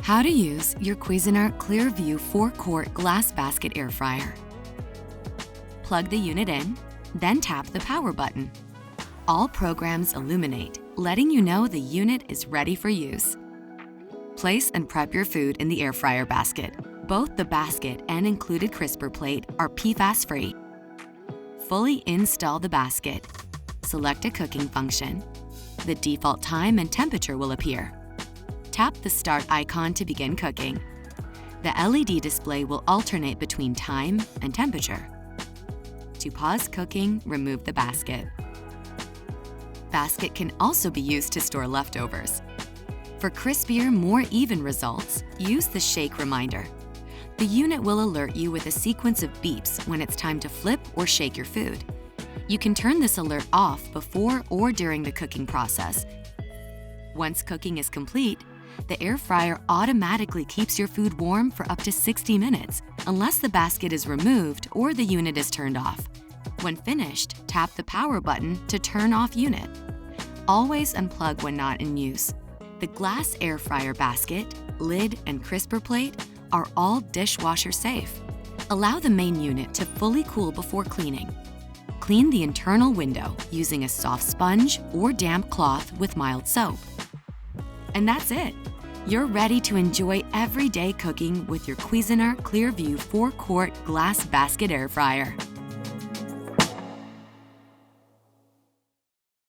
How to use your Cuisinart ClearView 4-quart glass basket air fryer. Plug the unit in, then tap the power button. All programs illuminate, letting you know the unit is ready for use. Place and prep your food in the air fryer basket. Both the basket and included crisper plate are PFAS-free. Fully install the basket. Select a cooking function. The default time and temperature will appear. Tap the Start icon to begin cooking. The LED display will alternate between time and temperature. To pause cooking, remove the basket. Basket can also be used to store leftovers. For crispier, more even results, use the shake reminder. The unit will alert you with a sequence of beeps when it's time to flip or shake your food. You can turn this alert off before or during the cooking process. Once cooking is complete, the air fryer automatically keeps your food warm for up to 60 minutes, unless the basket is removed or the unit is turned off. When finished, tap the power button to turn off unit. Always unplug when not in use. The glass air fryer basket, lid, and crisper plate are all dishwasher safe. Allow the main unit to fully cool before cleaning. Clean the internal window using a soft sponge or damp cloth with mild soap. And that's it. You're ready to enjoy everyday cooking with your Cuisinart ClearView 4-quart glass basket air fryer.